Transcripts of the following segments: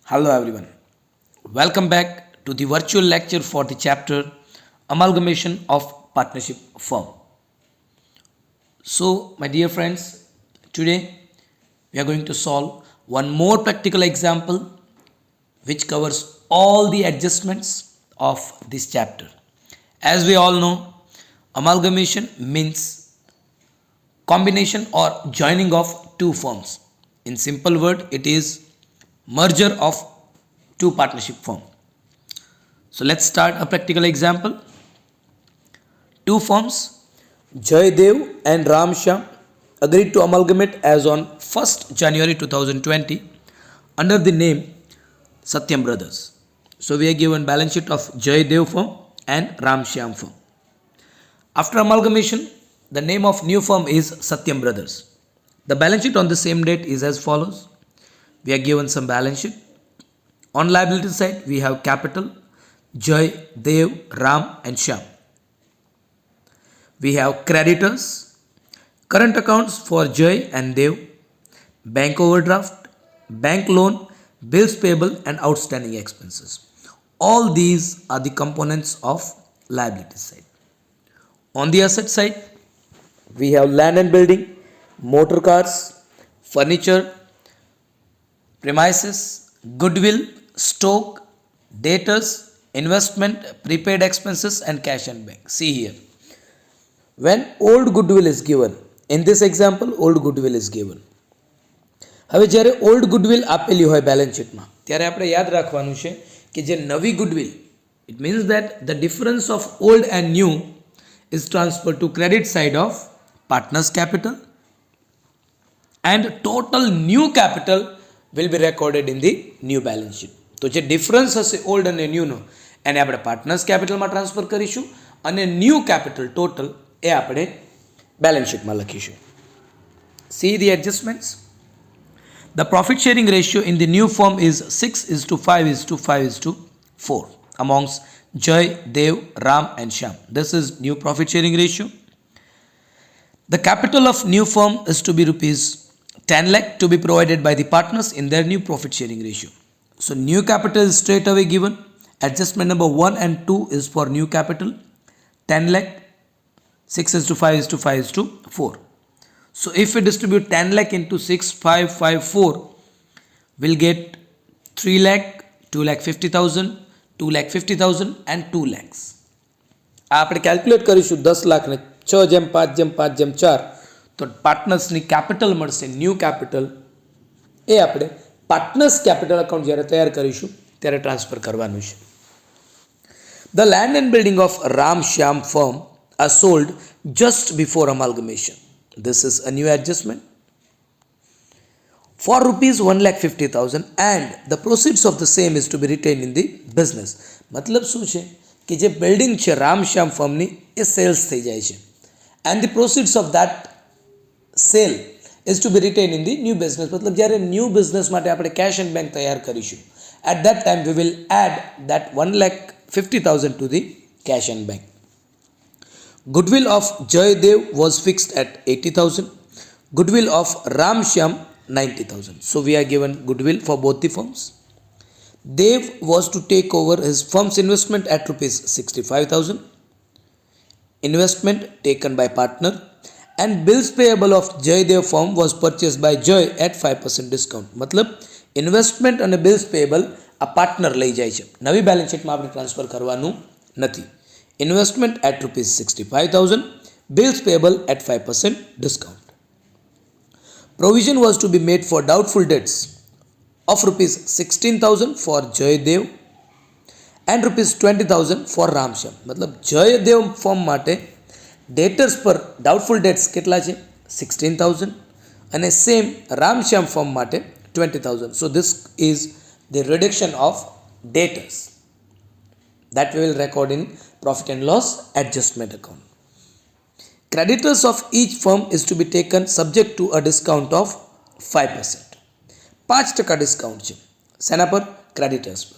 Hello everyone. Welcome back to the virtual lecture for the chapter Amalgamation of Partnership Firm. So, my dear friends, today we are going to solve one more practical example which covers all the adjustments of this chapter. As we all know, amalgamation means combination or joining of two firms. In simple word, it is merger of two partnership firm. So let's start a practical example. Two firms, Jaydev and Ramshyam, agreed to amalgamate as on 1st January 2020 under the name Satyam Brothers. So we are given balance sheet of Jaydev firm and Ramshyam firm. After amalgamation, the name of new firm is Satyam Brothers. The balance sheet on the same date is as follows. We are given some balance sheet. On liability side, we have capital, Jay, Dev, Ram and Shyam. We have creditors, current accounts for Jay and Dev, bank overdraft, bank loan, bills payable and outstanding expenses. All these are the components of liability side. On the asset side, we have land and building, motor cars, furniture, premises, goodwill, stock, debtors, investment, prepaid expenses and cash and bank. See here. When old goodwill is given, in this example, old goodwill is given. હવે જ્યારે old goodwill આપેલી હોય balance શીટમાં ત્યારે આપણે યાદ રાખવાનું છે કે જે નવી goodwill it means that the difference of old and new is transfer to credit side of partners capital end total new capital will be recorded in the new balance sheet. તો જે ડિફરન્સ હશે old અને ન્યૂનો એને આપણે partners કેપિટલમાં transfer કરીશું અને new capital total એ આપણે balance શીટમાં લખીશું. See the adjustments. The profit sharing ratio in the new firm is 6:5:5:4 amongst Jay, Dev, Ram and Shyam. This is new profit sharing ratio. The capital of new firm is to be rupees 10 lakh to be provided by the partners in their new profit sharing ratio. So new capital is straight away given. Adjustment number 1 and 2 is for new capital 10 lakh 6:5:5:4. So if we distribute 10 lakh into 6,554, we'll get 3 lakh, 2,50,000, 2,50,000 and 2 lakhs. આપણે calculate કરીશું 10 લાખ ને 6:5:5:4 તો પાર્ટનર્સની capital મળશે new capital એ આપણે partners capital account જ્યારે તૈયાર કરીશું ત્યારે ટ્રાન્સફર કરવાનું છે. The land and building of Ram Shyam firm are sold just before amalgamation. This is a new adjustment for rupees 1,50,000 and the proceeds of the same is to be retained in the business. मतलब શું છે કે જે building છે રામશ્યામ ફર્મની એ cells થઈ જાય છે and the proceeds of that sale is to be retained in the new business. मतलब જ્યારે ન્યૂ બિઝનેસ માટે આપણે કેશ એન્ડ બેંક તૈયાર કરીશું at that time we will add that 1,50,000 to the cash and bank. Goodwill of Jaydev was fixed at 80,000. Goodwill of Ramshyam 90,000. So we are given goodwill for both the firms. Dev was to take over his firm's investment at rupees 65,000. Investment taken by partner and bills payable of Jaydev firm was purchased by Jay at 5% discount. मतलब investment and bills payable a partner લઈ જાય છે. નવી balance શીટમાં આપણે transfer કરવાનું નથી. Investment at rupees 65,000, bills payable at 5% discount. Provision was to be made for doubtful debts of rupees 16,000 for Jaydev and rupees 20,000 for Ramshyam. मतलब Jaydev firm માટે debtors પર doubtful debts કેટલા છે 16,000 અને same Ramshyam firm માટે 20,000. So this is the reduction of debtors that we will record in profit and loss adjustment account. Creditors of each firm is to be taken subject to a discount of 5%. 5% discount છે સેના પર creditors પર.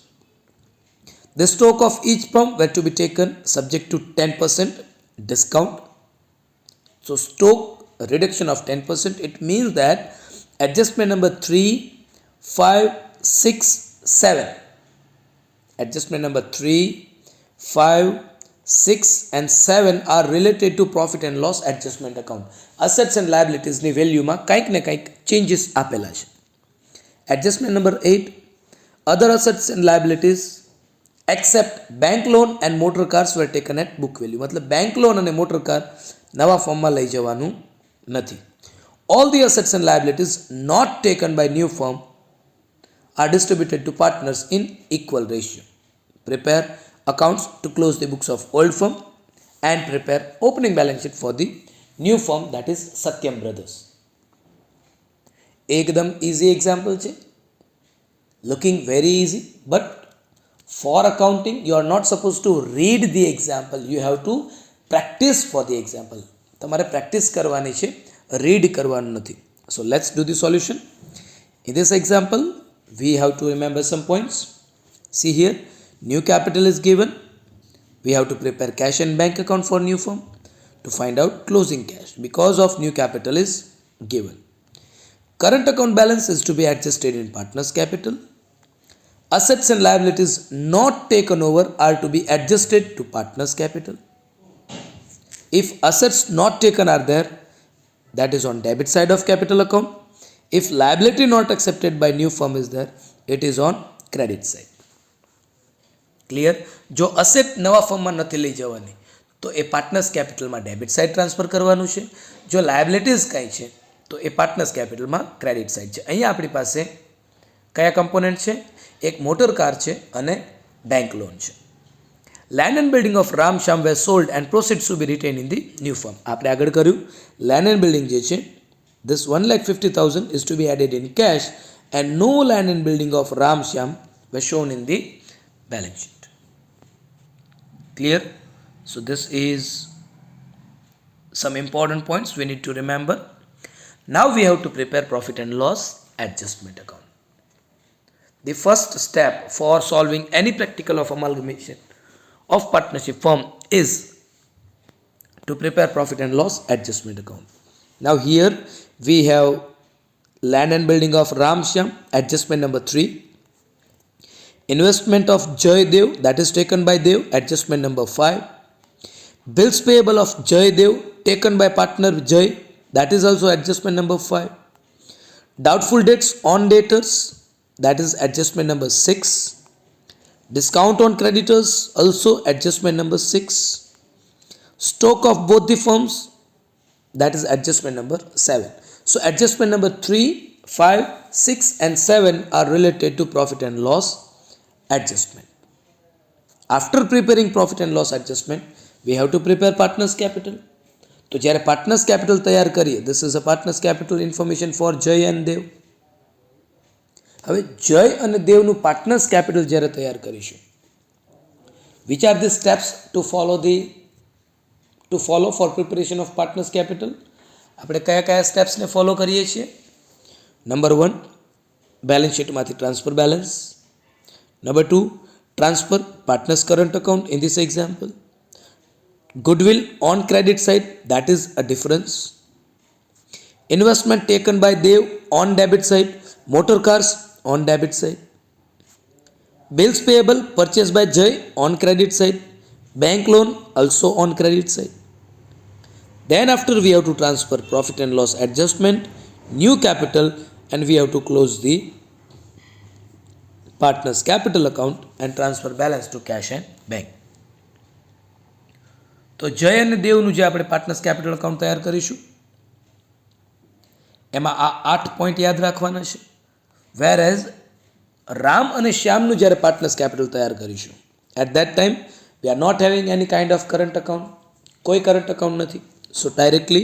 The stock of each firm were to be taken subject to 10% discount. So stock reduction of 10%, it means that adjustment number 3, 5, 6, 7. Adjustment number 3, 5, 6 and 7 are related to profit and loss adjustment account. Assets and liabilities ની વેલ્યુમાં કંઈક ને કંઈક changes આપેલા છે. Adjustment number 8, other assets and liabilities except bank loan and motor cars were taken at book value. मतलब bank loan અને motor car નવા ફોર્મમાં લઈ જવાનું નથી. All the assets and liabilities not taken by new firm are distributed to partners in equal ratio. Prepare accounts to close the books of old firm and prepare opening balance sheet for the new firm, that is Satyam Brothers. एकदम easy example છે, looking very easy, but for accounting you are not supposed to read the example, you have to practice for the example. તમારે practice કરવાની છે, read કરવાનું નથી. So let's do the solution. In this example we have to remember some points. See here, new capital is given. We have to prepare cash and bank account for new firm to find out closing cash because of new capital is given. Current account balance is to be adjusted in partners capital. Assets and liabilities not taken over are to be adjusted to partners capital. If assets not taken are there, that is on debit side of capital account. If liability not accepted by new firm is there, it is on credit side. Clear? જો asset નવા ફર્મમાં નથી લઈ જવાની તો એ partners કેપિટલમાં debit side transfer કરવાનું છે. જો લાયબિલિટીઝ કાંઈ છે તો એ પાર્ટનર્સ કેપિટલમાં ક્રેડિટ સાઇડ છે. અહીંયા આપણી પાસે કયા કમ્પોનન્ટ છે? એક મોટર કાર છે અને બેંક લોન છે. Land and building of Ram Shyam were sold and proceeds to be retained in the new firm. આપણે આગળ કર્યું, લેન્ડ એન્ડ બિલ્ડિંગ જે છે, this 1,50,000 is to be added in cash and no land and building of Ram Shyam were shown in the balance sheet. Clear? So this is some important points we need to remember. Now we have to prepare profit and loss adjustment account. The first step for solving any practical of amalgamation of partnership firm is to prepare profit and loss adjustment account. Now here we have land and building of Ram Shyam, adjustment number 3. Investment of Jay Dev, that is taken by Dev, adjustment number 5. Bills payable of Jay Dev taken by partner Jay, that is also adjustment number 5. Doubtful debts on debtors, that is adjustment number 6. Discount on creditors, also adjustment number 6. Stock of both the firms, that is adjustment number 7. So adjustment number 3, 5, 6 and 7 are related to profit and loss adjustment. After preparing profit and loss adjustment, we have to prepare partners capital. તો જ્યારે partners capital તૈયાર કરીએ, this is a partners capital information for Jay and Dev. હવે જય અને દેવનું partners capital જ્યારે તૈયાર કરીશું, which are the steps to follow for preparation of partners capital? આપણે કયા કયા સ્ટેપ્સને ફોલો કરીએ છીએ? નંબર 1, બેલેન્સ શીટમાંથી transfer balance. Number 2, transfer partners current account in this example. Goodwill on credit side, that is a difference. Investment taken by Dev on debit side, motor cars on debit side. Bills payable purchased by Jay on credit side, bank loan also on credit side. Then after we have to transfer profit and loss adjustment, new capital, and we have to close the partners capital account and transfer balance to cash and bank. તો જય અને દેવનું જે આપણે partners capital account તૈયાર કરીશું એમાં આ 8 પોઈન્ટ યાદ રાખવાના છે. વેર એઝ રામ અને શ્યામનું જ્યારે પાર્ટનર્સ કેપિટલ તૈયાર કરીશું, at that time we are not having any kind of current account, કોઈ કરંટ અકાઉન્ટ નથી. So directly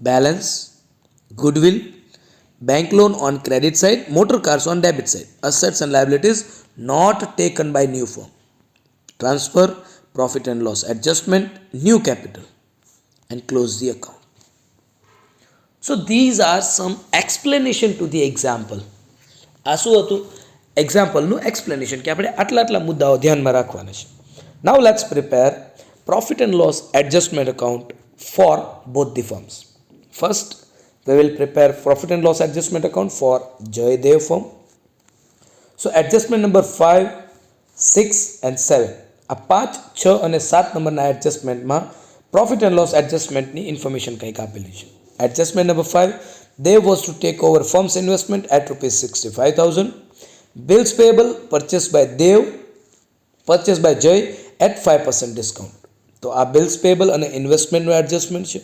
balance, goodwill, bank loan on credit side, motor cars on debit side, assets and liabilities not taken by new firm, transfer profit and loss adjustment, new capital, and close the account. So these are some explanation to the example. આ શું હતું? એક્ઝામ્પલનું explanation કે આપણે આટલા આટલા મુદ્દાઓ ધ્યાનમાં રાખવાના છે. Now let's prepare profit and loss adjustment account for both the firms. First we will prepare profit and loss adjustment account for Jay Dev firm. So adjustment number 5, 6 and 7 આ 5, 6 અને 7 નંબરના એડજસ્ટમેન્ટમાં પ્રોફિટ એન્ડ લોસ એડજસ્ટમેન્ટની ઇન્ફોર્મેશન કંઈક આપેલી છે. Adjustment number 5, Dev was to take over firm's investment at rupees 65,000. Bills payable purchased by Jay at 5% discount. તો આ bills payable અને ઇન્વેસ્ટમેન્ટનું adjustment છે.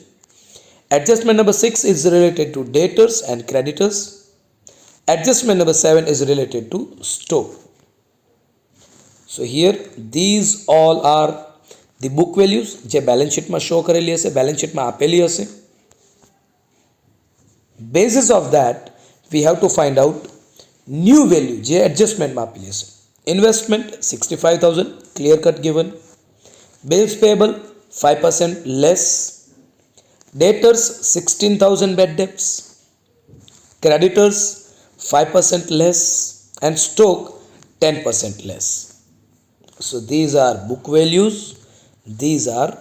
Adjustment number 6 is related to debtors and creditors. Adjustment number 7 is related to stock. So here these all are the book values જે balance શીટમાં show કરેલી હશે, balance શીટમાં આપેલી હશે. Basis of that we have to find out new value જે એડજસ્ટમેન્ટમાં આપેલી હશે. Investment 65,000 clear cut given. Bills payable 5% less. Debtors 16,000 bad debts. Creditors 5% less and stock 10% less. So these are book values, these are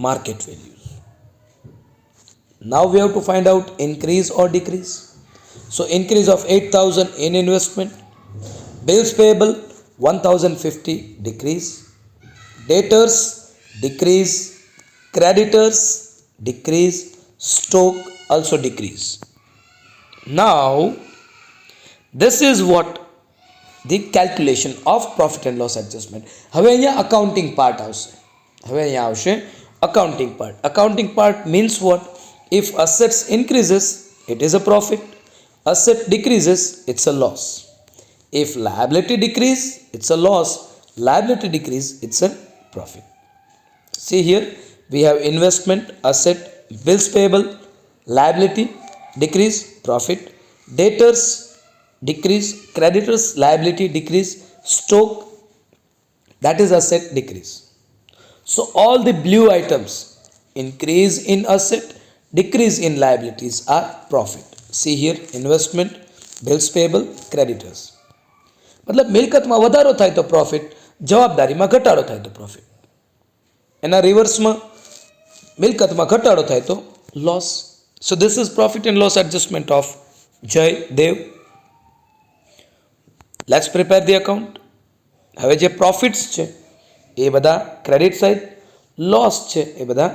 market values. Now we have to find out increase or decrease. So increase of 8,000 in investment. Bills payable 1,050 decrease. Debtors decrease. Creditors decrease. Stock also decrease. Now this is what the calculation of profit and loss adjustment. હવે અહીંયા accounting part આવશે. હવે અહીંયા આવશે accounting part. Accounting part means what? If assets increases, it is a profit. Asset decreases, it's a loss. If liability decrease, it's a loss. Liability decrease, it's a profit. See here, we have investment, asset, bills payable, liability, decrease, profit. Debtors, decrease. Creditors, liability, decrease. Stock, that is asset, decrease. So all the blue items, increase in asset, decrease in liabilities are profit. See here, investment, bills payable, creditors. मतलब મિલકતમાં વધારો થાય તો profit, જવાબદારીમાં ઘટાડો થાય તો profit. એના રિવર્સમાં મિલકતમાં ઘટાડો થાય તો loss. So this is profit and loss adjustment of Jay Dev. Let's prepare the account. હવે જે પ્રોફિટ્સ છે એ બધા ક્રેડિટ સાઇડ, લોસ છે એ બધા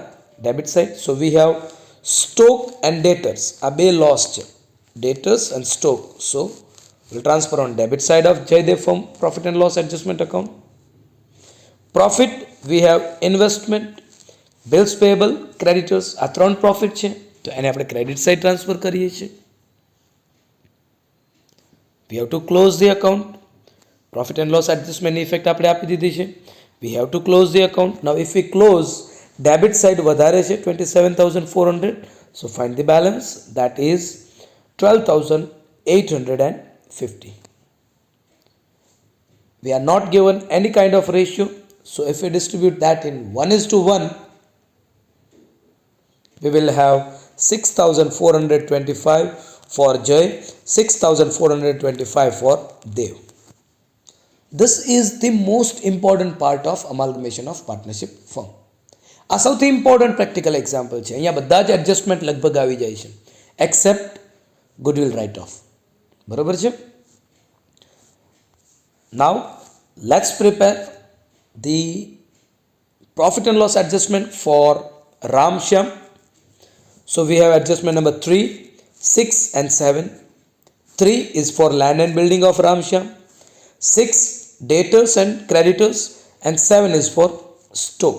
debit side. So we have stock and debtors આ બે લોસ છે, debtors and stock. So we'll transfer on debit side of Jaydev firm profit and loss adjustment account. Profit we have investment, bills payable, creditors. આ ત્રણ profit છે તો એને આપણે credit side transfer કરીએ છીએ. We have to close the account. Profit and loss adjustment effect આપણે આપી દીધી છે. We have to close the account. Now if we close, debit side વધારે છે 27,400. So find the balance, that is 12,850. We are not given any kind of ratio. So if we distribute that in 1:1, we will have 6,425 for Jay, 6,425 for Dev. This is the most important part of amalgamation of partnership firm. આ સૌથી important practical example છે. અહીંયા બધા જ adjustment લગભગ આવી જાય છે એક્સેપ્ટ ગુડવિલ રાઇટ ઓફ. બરોબર છે. Now let's prepare the profit and loss adjustment for Ramshyam. So we have adjustment number 3, 6 and 7. 3 is for land and building of Ramshyam. 6 debtors and creditors and 7 is for stock.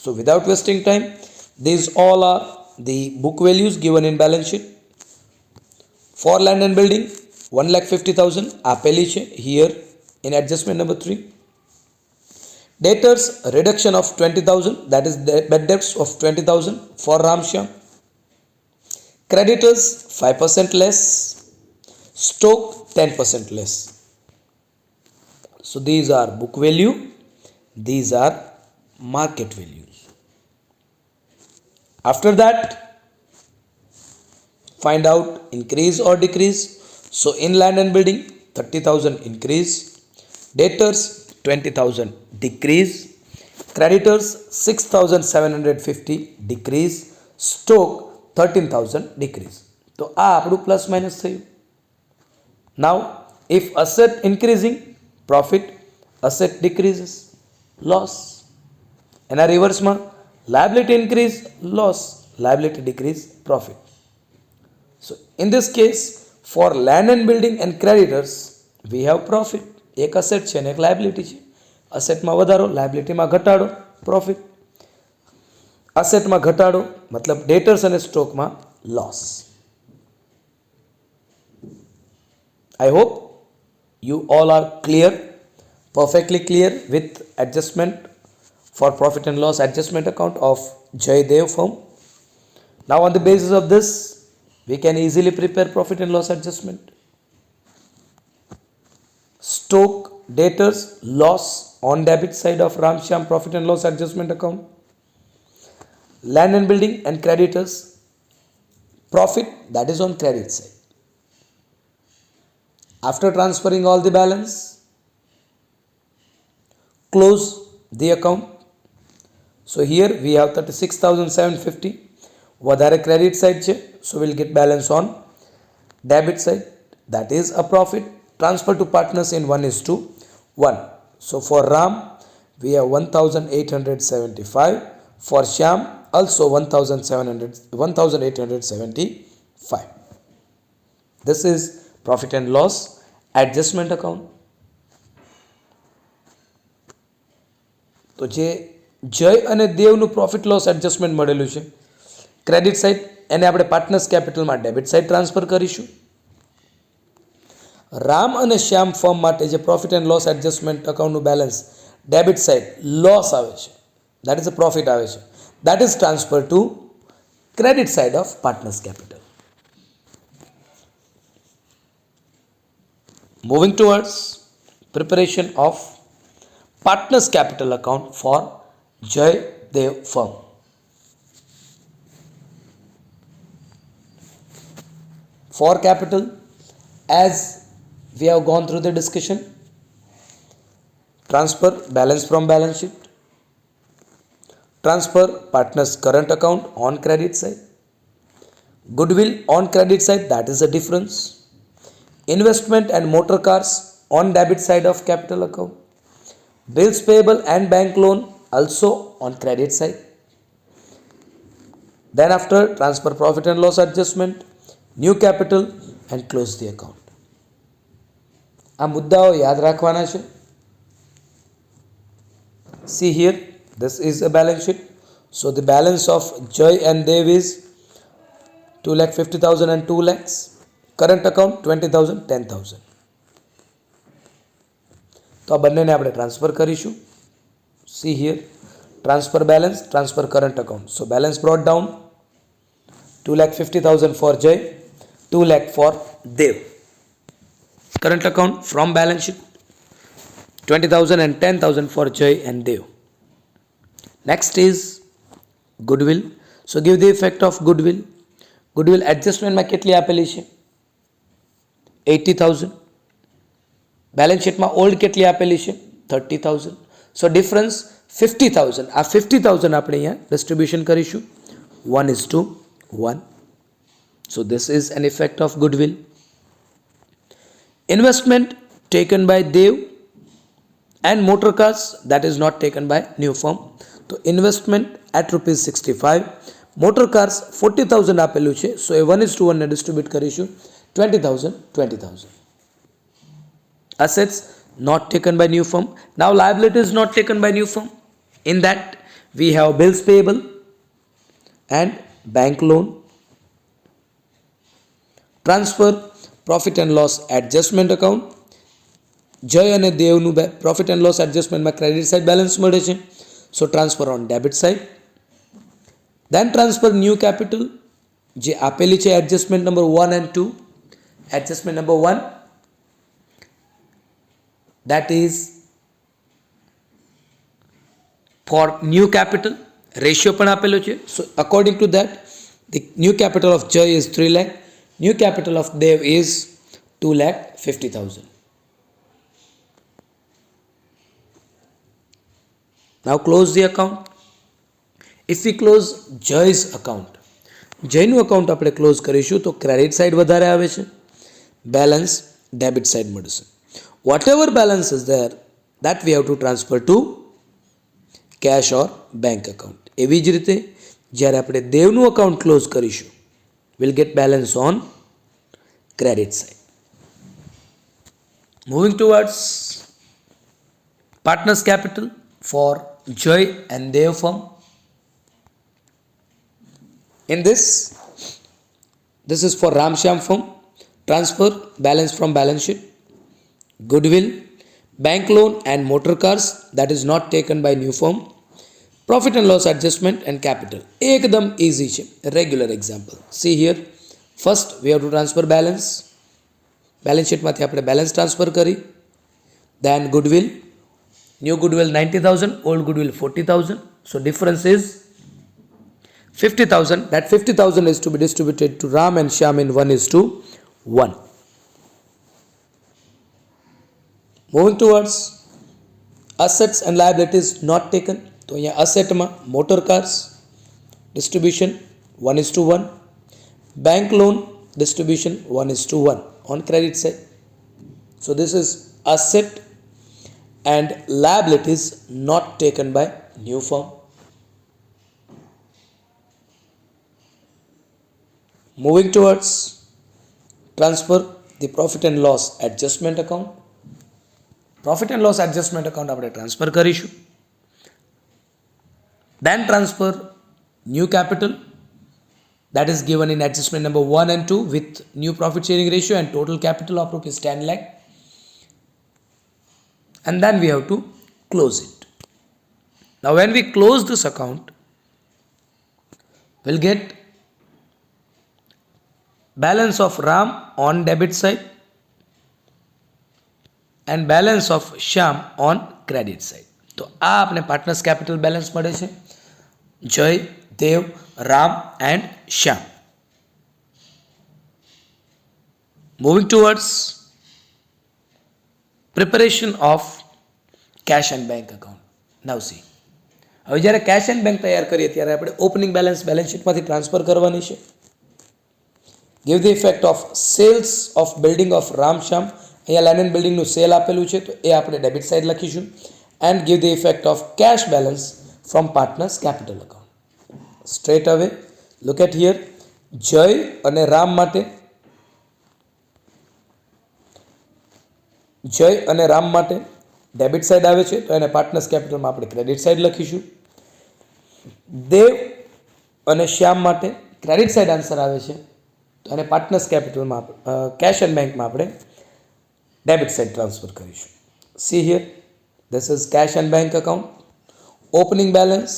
So without wasting time, these all are the book values given in balance sheet. For land and building 1,50,000 આપેલી છે here in adjustment number 3. Debtors reduction of 20,000, that is bad debts of 20,000 for Ramshyam. Creditors 5% less. Stock 10% less. So these are book value, these are market values. After that, find out increase or decrease. So in land and building 30,000 increase, debtors 20,000 decrease, creditors 6,750 decrease, stock 13,000 decrease. તો આ આપણું plus minus થયું. નાવ If asset increasing, profit. Asset decreases, loss. એના રિવર્સમાં liability increase, loss. Liability decrease, profit. So in this case, for land and building and creditors, we have profit. એક asset છે અને એક liability છે. અસેટમાં વધારો, લાયબિલિટીમાં ઘટાડો, પ્રોફિટ. અસેટમાં ઘટાડો મતલબ ડેટર્સ અને સ્ટોકમાં loss. I hope you all are clear, perfectly clear with adjustment for profit and loss adjustment account of Jay Dev firm. Now on the basis of this, we can easily prepare profit and loss adjustment. Stock debtors loss on debit side of Ramshyam profit and loss adjustment account. Land and building and creditors profit, that is on credit side. After transferring all the balance, close the account. So here we have 36,750. વધારે credit side છે, so we'll get balance on debit side. That is a profit. Transfer to partners in 1:1. So for Ram, we have 1,875. For Shyam, also 1,875. This is profit and loss adjustment account. તો જે જય અને દેવનું profit loss adjustment મળેલું છે, credit side એને આપણે partners કેપિટલમાં ડેબિટ સાઇડ ટ્રાન્સફર કરીશું. રામ અને શ્યામ ફર્મ માટે જે પ્રોફિટ એન્ડ લોસ એડજસ્ટમેન્ટ અકાઉન્ટનું બેલેન્સ ડેબિટ સાઇડ લોસ આવે છે, દેટ ઇઝ અ પ્રોફિટ આવે છે, that is transfer to credit side of partners capital. Moving towards preparation of partners capital account for Jay Dev firm. For capital, as we have gone through the discussion, transfer balance from balance sheet, transfer partners current account on credit side, goodwill on credit side, that is the difference. Investment and motor cars on debit side of capital account, bills payable and bank loan also on credit side. Then after transfer profit and loss adjustment, new capital and close the account. આ મુદ્દાઓ યાદ રાખવાના છે. See here, this is a balance sheet. So the balance of Jay and Dev is 2,50,000 and 2 lakhs. Current account 20,000 10,000. તો આ બંનેને આપણે transfer કરીશું. See here, transfer balance, transfer current account. So balance brought down 2,50,000 for Jay, 2 lakh for Dev. Current account from balance sheet 20,000 and 10,000 for Jay and Dev. Next is goodwill. So give the effect of goodwill. Goodwill એડજસ્ટમેન્ટમાં કેટલી આપેલી છે? 80,000. Balance શીટમાં old કેટલી આપેલી છે? 30,000. So difference 50,000. આ 50,000 આપણે અહીંયા ડિસ્ટ્રીબ્યુશન કરીશું 1:1. So this is an effect of goodwill. Investment taken by Dev and motor cars, that is not taken by new firm. તો ઇન્વેસ્ટમેન્ટ એટ ₹65, મોટર કાર્સ 40,000 આપેલું છે, સો એ 1:1 ને ડિસ્ટ્રીબ્યુટ કરીશું 20,000. Assets not taken by new firm. Now liabilities not taken by new firm. In that we have bills payable and bank loan. Transfer profit and loss adjustment account. Jay and Devnu profit and loss adjustment માં credit side balance મળે છે, so transfer on debit side. Then transfer new capital જે આપેલી છે adjustment number 1 and 2. Adjustment number 1, that is for new capital, ratio પણ આપેલો છે. So according to that, the new capital of Jay is 3 lakh, new capital of Dev is 2,50,000. Now close the account. If we close Jay's account, જયનું account આપણે close કરીશું તો credit side વધારે આવે છે, બેલેન્સ ડેબિટ સાઇડ મળશે. Whatever balance is there that we have to transfer to cash or bank account. એવી જ રીતે જ્યારે આપણે દેવનું અકાઉન્ટ ક્લોઝ કરીશું will get balance on credit side. Moving towards partners capital for Joy and Dev firm. In this is for Ramshyam firm. Transfer balance from balance sheet, goodwill, bank loan and motor cars that is not taken by new firm, profit and loss adjustment and capital. Ekdam easy છે. Regular example. See here. First we have to transfer balance. Balance sheet માંથી આપણે balance transfer કરી. Then goodwill. New goodwill 90,000, old goodwill 40,000. So difference is 50,000. That 50,000 is to be distributed to Ram and Shyam in 1:1. Moving towards assets and liabilities not taken. So here asset ma motor cars distribution 1:1. Bank loan distribution 1:1 on credit side. So this is asset and liabilities not taken by new firm. Moving towards transfer the profit and loss adjustment account. Profit and loss adjustment account આપણે transfer કરીશું. Then transfer new capital that is given in adjustment number 1 and 2 with new profit sharing ratio and total capital of rupees 10 lakh. And then we have to close it. Now when we close this account, we'll get balance of Ram on debit side and balance of Shyam on credit side. તો આ આપણે partners capital balance મળે છે Jay, Dev, Ram and Shyam. Moving towards preparation of cash and bank account. Now see, હવે જ્યારે cache and bank તૈયાર કરીએ ત્યારે આપણે ઓપનિંગ બેલેન્સ શીટમાંથી ટ્રાન્સફર કરવાની છે. Give the effect of sales of building of Ramshyam. અહીંયા લેન્ડ એન્ડ બિલ્ડિંગનું સેલ આપેલું છે તો એ આપણે ડેબિટ સાઇડ લખીશું. And give the effect of cash balance from partners capital account. Straight away look at here. Jay અને રામ માટે ડેબિટ સાઇડ આવે છે તો એને પાર્ટનર્સ કેપિટલમાં આપણે ક્રેડિટ સાઇડ લખીશું. દેવ અને શ્યામ માટે ક્રેડિટ સાઇડ આન્સર આવે છે તો એને પાર્ટનર્સ કેપિટલમાં કેશ એન્ડ બેંકમાં આપણે ડેબિટ સાઇડ ટ્રાન્સફર કરીશું. See here, this is cash and bank account. Opening balance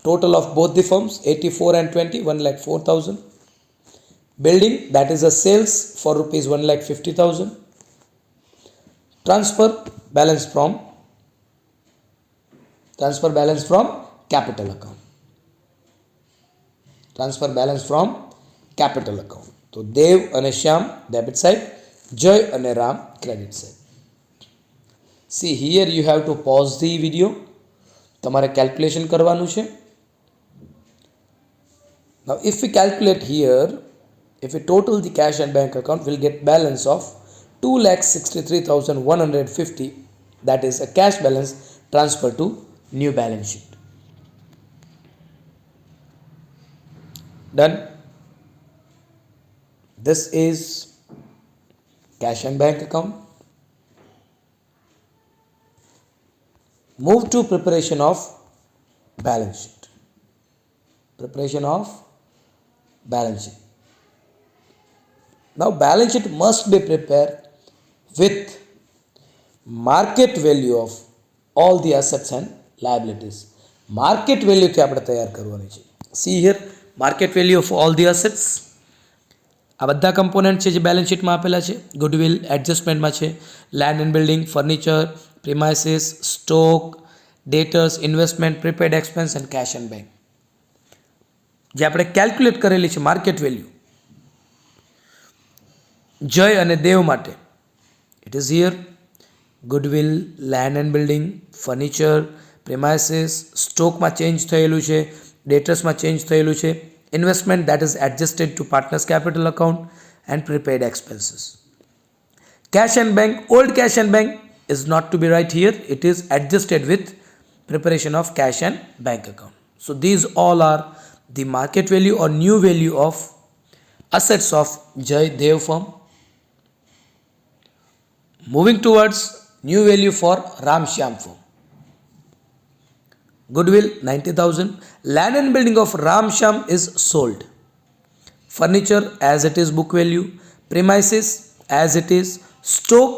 total of both the firms 84 and 20 1,04,000. Building, that is a sales for rupees 1,50,000. Transfer balance from capital account. તો દેવ અને શ્યામ debit side, જય અને Ram credit side. See here you have to pause the video. તમારે calculation કરવાનું છે. Now if we calculate here, if we total the cash and bank account, we'll get balance of 2,63,150. That is a cash balance transferred to new balance sheet. Done. This is cash and bank account. Move to preparation of balance sheet. Now balance sheet must be prepared with market value of all the assets and liabilities. Market value થી આપણે તૈયાર કરવાની છે. See here, market value of all the assets. આ બધા component છે જે balance શીટમાં આપેલા છે. ગુડવિલ એડજસ્ટમેન્ટમાં છે, land and building, furniture, premises, stock, ડેટર્સ, investment, prepaid expense and cache and bank. જે આપણે કેલ્ક્યુલેટ કરેલી છે માર્કેટ વેલ્યુ જય અને દેવ માટે, it is here. Goodwill, land and building, furniture, premises, સ્ટોકમાં ચેન્જ થયેલું છે, ડેટર્સમાં ચેન્જ થયેલું છે, investment that is adjusted to partners capital account and prepaid expenses. Cash and bank, old cash and bank is not to be right here. It is adjusted with preparation of cash and bank account. So these all are the market value or new value of assets of Jai Dev firm. Moving towards new value for Ram Shyam firm. Goodwill 90,000. Land and building of Ram Shyam is sold. Furniture as it is book value. Premises as it is. Stock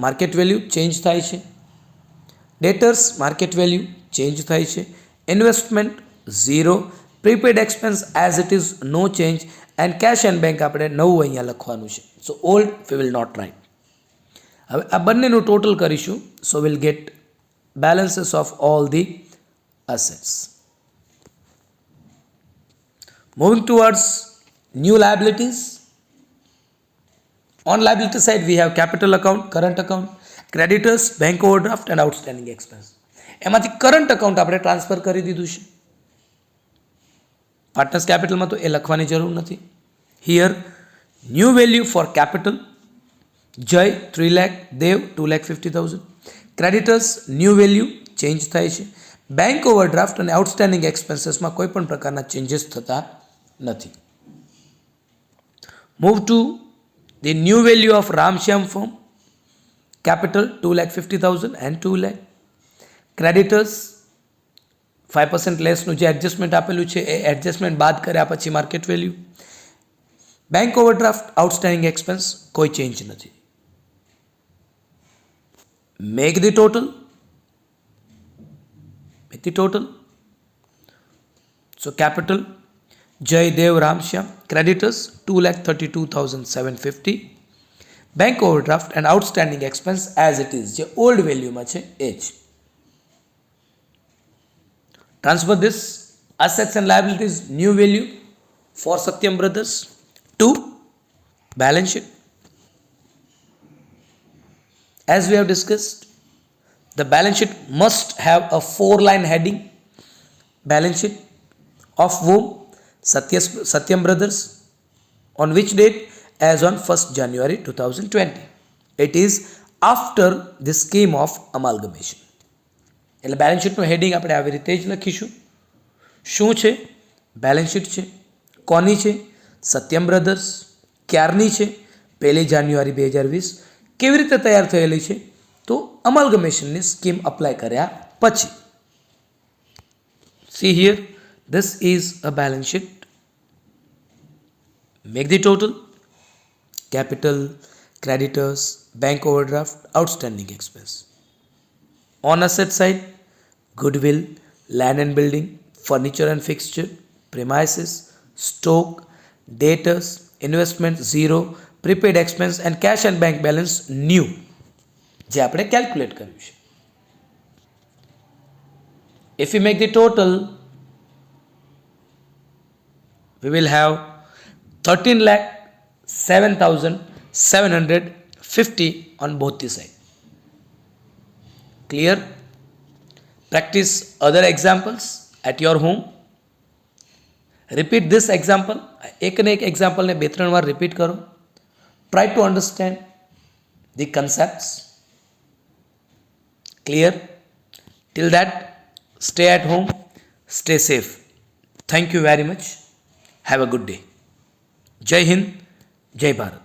market value change થાય છે. Debtors market value change થાય છે. Investment 0. Prepaid expense as it is no change. And cash and bank આપણે નવું અહીંયા લખવાનું છે. So old we will not write. હવે આ બંનેનું ટોટલ કરીશું. So we'll get balances of all the assets. Moving towards new liabilities. On liability side we have capital account, current account, creditors, bank overdraft and outstanding expense. એમાંથી current account આપણે transfer કરી દીધું છે. Partners કેપિટલમાં તો એ લખવાની જરૂર નથી. Here new value for capital Jay 3 lakh, Dev 2,50,000. Creditors new value change થાય છે. બેંક ઓવરડ્રાફ્ટ અને આઉટસ્ટેન્ડિંગ એક્સપેન્સીસમાં કોઈ પણ પ્રકારના ચેન્જીસ થતા નથી. Move to the new value of Ram Shyam firm. Capital 2,50,000 and 2 lakh. Creditors 5% less નું જે એડજસ્ટમેન્ટ આપેલું છે એ એડજસ્ટમેન્ટ બાદ કર્યા પછી market value. Bank overdraft outstanding expense કોઈ ચેન્જ નથી. Make the total. So capital Jai Dev Ram Shyam. Creditors 2,32,750. Bank overdraft and outstanding expense as it is. જે old value માં છે એ જ. Transfer this assets and liabilities new value for Satyam Brothers to balance sheet. As we have discussed, the balance sheet must have a 4-line heading. Balance sheet of whom? Satyam Brothers. On which date? As on 1st January 2020. It is after the scheme of amalgamation. એટલે balance શીટનું heading આપણે આવી રીતે જ લખીશું. શું છે? Balance sheet છે. કોની છે? સત્યમ બ્રધર્સ. ક્યારની છે? 1 જાન્યુઆરી 2020. કેવી રીતે તૈયાર થયેલી છે? તો અમાલ્ગમેશનની સ્કીમ અપ્લાય કર્યા પછી. See here, this is a balance sheet. Make the total. Capital, creditors, bank overdraft, outstanding expense. On asset side, goodwill, land and building, furniture and fixture, premises, stock, debtors, investment 0, prepaid expense and cash and bank balance new. જે આપણે calculate કર્યું છે. If we make the total, we will have 13,07,750 on both the side. Clear? Practice other examples at your home. Repeat this example. એક ને એક example ને 2-3 વાર repeat કરો. Try to understand the concepts. Clear? Till that, stay at home, stay safe. Thank you very much. Have a good day. Jai Hind, Jai Bharat.